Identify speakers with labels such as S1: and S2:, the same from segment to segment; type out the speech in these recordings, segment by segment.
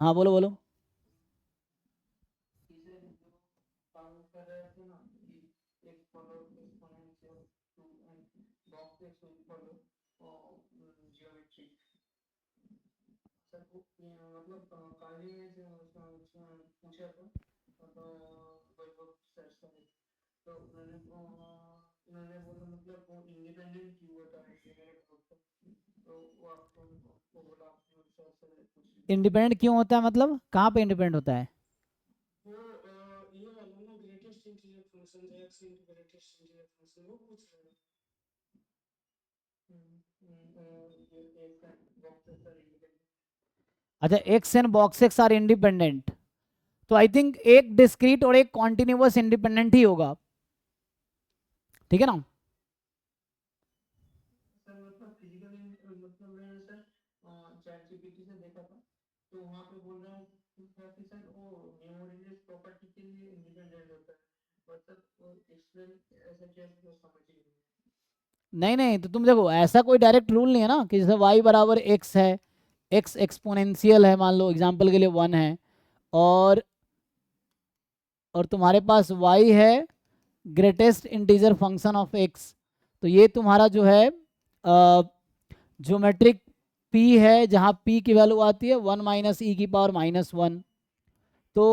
S1: हाँ बोलो बोलो। इंडिपेंडेंट क्यों होता है मतलब कहाँ पे इंडिपेंडेंट होता है? अच्छा, x and box x are independent, तो आई थिंक एक डिस्क्रीट और एक कॉन्टिन्यूअस इंडिपेंडेंट ही होगा, ठीक है ना? नहीं नहीं, तो तुम देखो ऐसा कोई डायरेक्ट रूल नहीं है ना कि जैसे y बराबर x है, x एक्सपोनेंशियल है, मान लो एग्जांपल के लिए 1 है, और तुम्हारे पास y है greatest integer function of x, तो ये तुम्हारा जो है ज्योमेट्रिक p है, जहाँ p की वैल्यू आती है 1 माइनस ई की पावर -1। तो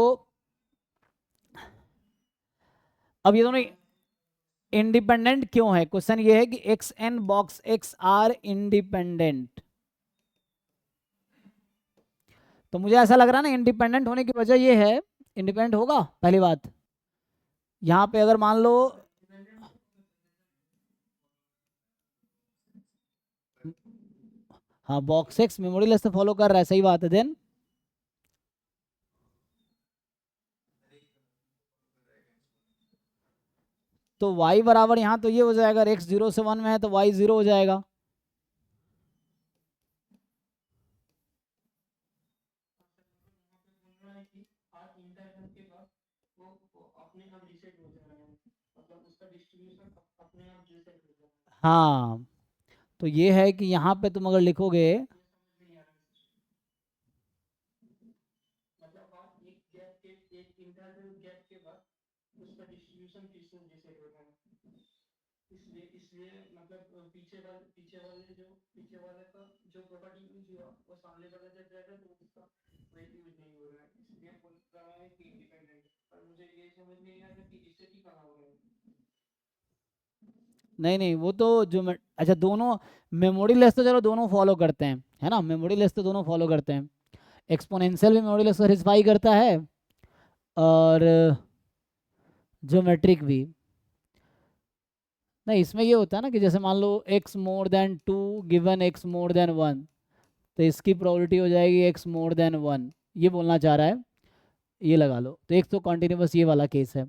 S1: अब ये दोनों इंडिपेंडेंट क्यों है, क्वेश्चन ये है कि x and box x are independent. तो मुझे ऐसा लग रहा है ना इंडिपेंडेंट होने की वजह ये है, इंडिपेंडेंट होगा पहली बात। यहाँ पे अगर मान लो, हाँ बॉक्स एक्स मेमोरी लेस से फॉलो कर रहा है, सही बात है। देन तो y बराबर यहाँ तो ये हो जाएगा, अगर x 0 से 1 में है तो y 0 हो जाएगा। हाँ, तो ये है कि यहाँ पे तुम अगर लिखोगे, नहीं नहीं वो तो जो अच्छा दोनों मेमोरी लेस तो चलो दोनों फॉलो करते हैं, है ना, मेमोरी लेस तो दोनों फॉलो करते हैं, एक्सपोनेंशियल भी मेमोरी लेस सेटिस्फाई करता है, और ज्योमेट्रिक भी। नहीं, इसमें ये होता है ना कि जैसे मान लो x मोर देन 2 गिवन x मोर देन 1, तो इसकी प्रोबेबिलिटी हो जाएगी x मोर देन 1, ये बोलना चाह रहा है, ये लगा लो। तो एक तो कॉन्टिन्यूस ये वाला केस है,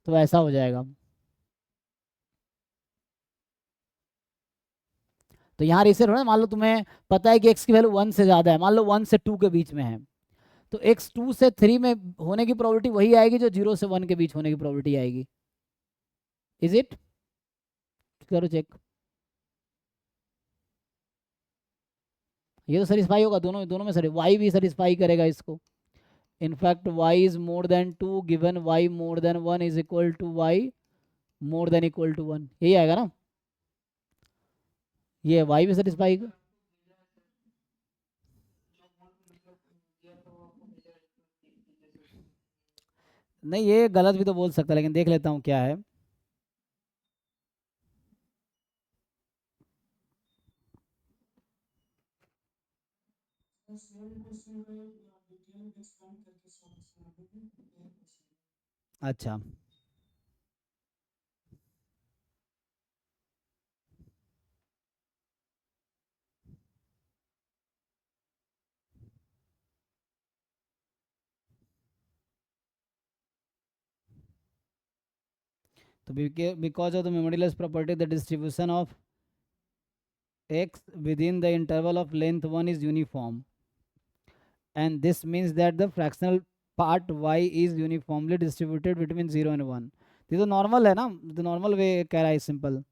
S1: तो ऐसा हो जाएगा। तो यहाँ रिसेट हो ना, मान लो तुम्हें पता है कि x की वैल्यू 1 से ज़्यादा है, मान लो 1 से 2 के बीच में है, तो x 2 से 3 में होने की प्रोबेबिलिटी वही आएगी जो 0 से 1 के बीच होने की प्रोबेबिलिटी आएगी। Is it? करो चेक। ये तो सेटिस्फाई होगा, दोनों दोनों में y भी सेटिस्फाई करेगा इसको। In fact y is more than 2 given y more than 1 is equal to y more than equal to 1, यही आएगा ना? ये y भी सेटिस्फाई, नहीं ये गलत भी तो बोल सकता है, लेकिन देख लेता हूँ क्या है। अच्छा, तो because of the memoryless property the distribution of x within the interval of length 1 is uniform, and this means that the fractional part y is uniformly distributed between 0 and 1। ये तो नॉर्मल है ना, तो नॉर्मल वे कह रहा है, simple.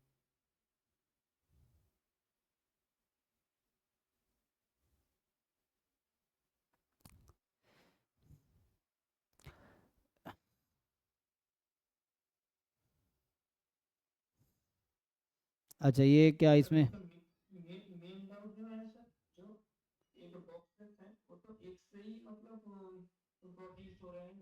S1: अच्छा ये क्या इसमें
S2: मेन डाउट जो है सर, जो एक बॉक्सेस है वो तो एक से ही मतलब प्रोड्यूस हो रहे हैं ना,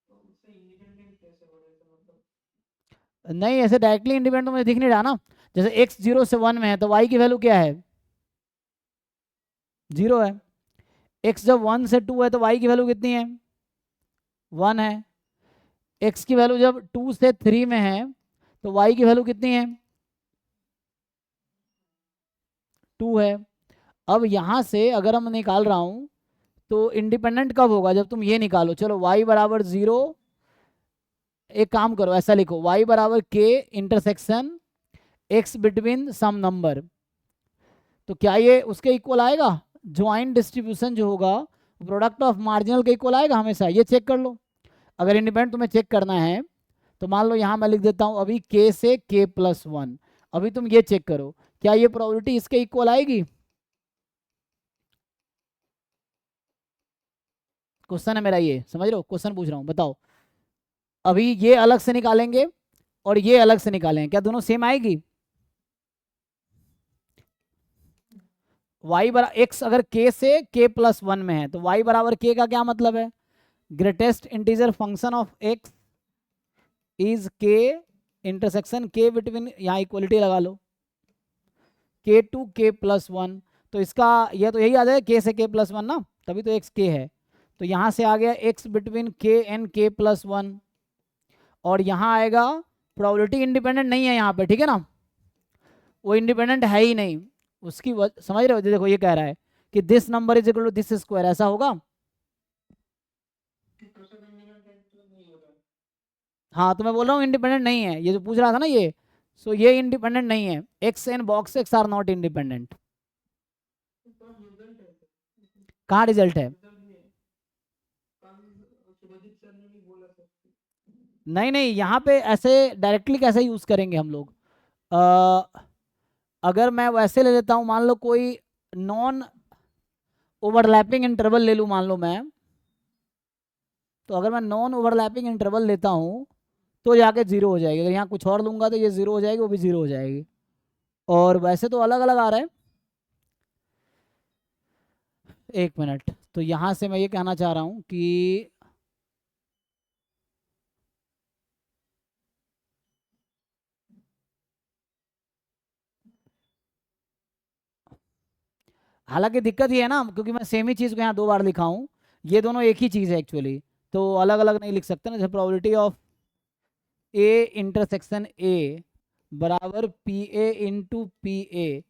S2: तो उससे इंडिपेंडेंट कैसे हो रहे थे मतलब।
S1: नहीं, ऐसे डायरेक्टली इंडिपेंडेंट तो मुझे दिख नहीं रहा ना। जैसे एक्स 0 से 1 में है तो वाई की वैल्यू क्या है, 0 है। एक्स जब 1 से 2 है तो वाई की वैल्यू कितनी है, 1 है। एक्स की वैल्यू जब 2 से 3 में है तो वाई की वैल्यू कितनी है, 2 है। अब यहाँ से अगर हम निकाल रहा हूँ तो इंडिपेंडेंट कब होगा, जब तुम ये निकालो, चलो y बराबर 0। एक काम करो, ऐसा लिखो y बराबर k इंटरसेक्शन x बिटवीन सम नंबर। तो क्या ये उसके इक्वल आएगा, ज्वाइंट डिस्ट्रीब्यूशन जो होगा प्रोडक्ट ऑफ मार्जिनल के इक्वल आएगा हमेशा, ये चेक कर लो। अगर इंडिपेंडेंट तुम्हें चेक करना है तो मान लो यहाँ मैं लिख देता हूँ अभी k से k+1। अभी तुम ये चेक करो क्या ये प्रोबेबिलिटी इसके इक्वल आएगी। क्वेश्चन है मेरा, ये समझ रहे हो, क्वेश्चन पूछ रहा हूँ, बताओ। अभी ये अलग से निकालेंगे और ये अलग से निकालेंगे, क्या दोनों सेम आएगी। y बराबर x अगर k से k+1 में है तो y बराबर k का क्या मतलब है, greatest integer function of x is k intersection k between, यहाँ इक्वलिटी लगा लो, k to k+1। तो इसका यह तो यही आ जाएगा k से k+1 ना, तभी तो x k है। तो यहाँ से आ गया x between k and k+1। और यहाँ आएगा प्रोबेबिलिटी इंडिपेंडेंट नहीं है यहाँ पे, ठीक है ना, वो इंडिपेंडेंट है ही नहीं। उसकी समझ रहे हो, देखो ये कह रहा है कि this number is equal to this square, ऐसा होगा।
S2: तो सर इंडिपेंडेंट तो नहीं हो रहा।
S1: हाँ तो मैं बोल रहा हूँ इंडिपेंडेंट नहीं है, ये जो पूछ रहा था ना ये, सो ये इंडिपेंडेंट नहीं है, x and box x are not independent.
S2: तो रिजल्ट है सर,
S1: कहाँ रिजल्ट है,
S2: रिजल्ट में कल शुभजीत सर ने भी बोला सर।
S1: नहीं नहीं, यहाँ पे ऐसे डायरेक्टली कैसे यूज करेंगे हम लोग। अ, अगर मैं वैसे ले लेता हूँ, मान लो कोई नॉन ओवरलैपिंग इंटरवल ले लूँ, मान लो मैं, तो अगर मैं नॉन ओवरलैपिंग इंटरवल लेता हूँ तो जाके जीरो हो जाएगी, अगर यहाँ कुछ और लूंगा तो ये जीरो हो जाएगी, वो भी जीरो हो जाएगी। और वैसे तो अलग अलग आ रहा है। एक मिनट, तो यहाँ से मैं ये कहना चाह रहा हूँ कि हालांकि दिक्कत ये है ना, क्योंकि मैं सेम ही चीज़ को यहाँ 2 बार लिखा हूँ, ये दोनों एक ही चीज़ है एक्चुअली, तो अलग अलग नहीं लिख सकते ना। जैसे probability of A intersection A बराबर P A into P A.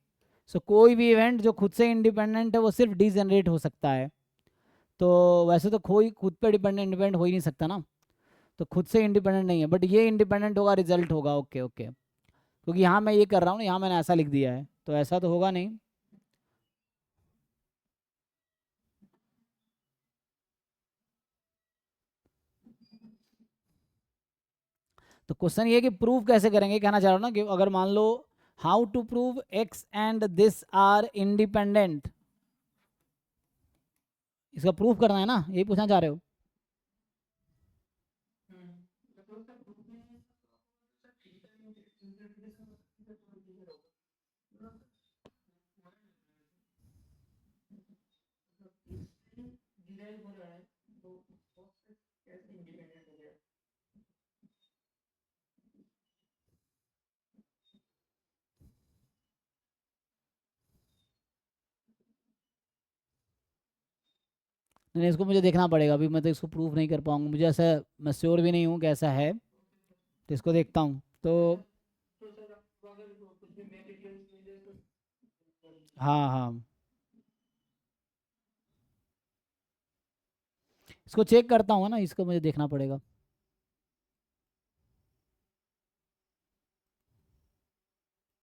S1: So कोई भी इवेंट जो खुद से इंडिपेंडेंट है वो सिर्फ डिजनरेट हो सकता है। तो वैसे तो कोई खुद पे डिपेंडेंट इंडिपेंडेंट हो ही नहीं सकता ना, तो खुद से इंडिपेंडेंट नहीं है, बट ये इंडिपेंडेंट होगा, रिजल्ट होगा, ओके ओके। क्योंकि यहाँ मैं ये कर रहा हूँ ना, यहाँ मैंने ऐसा लिख दिया है, तो ऐसा तो होगा नहीं। तो क्वेश्चन ये है कि प्रूव कैसे करेंगे, कहना चाह रहा हूँ ना कि अगर मान लो how to prove X and this are independent, इसका प्रूफ करना है ना, यही पूछना चाह रहे हो।
S2: तो सर ग्रुप में सर डिजिटल इंटरप्रिटेशन तो क्लियर होगा, मतलब मतलब इससे डिराइव हो रहा है, तो बॉक्स कैसे इंडिपेंडेंट हो गया।
S1: नहीं इसको मुझे देखना पड़ेगा, अभी मैं तो इसको प्रूफ नहीं कर पाऊंगा, मुझे ऐसा, मैं श्योर भी नहीं हूँ कि ऐसा है, तो इसको देखता हूँ तो।
S2: तो सर, तो सर आप अगर कुछ भी मटेरियल्स मिले तो
S1: हाँ हाँ, इसको चेक करता हूँ ना, इसको मुझे देखना पड़ेगा।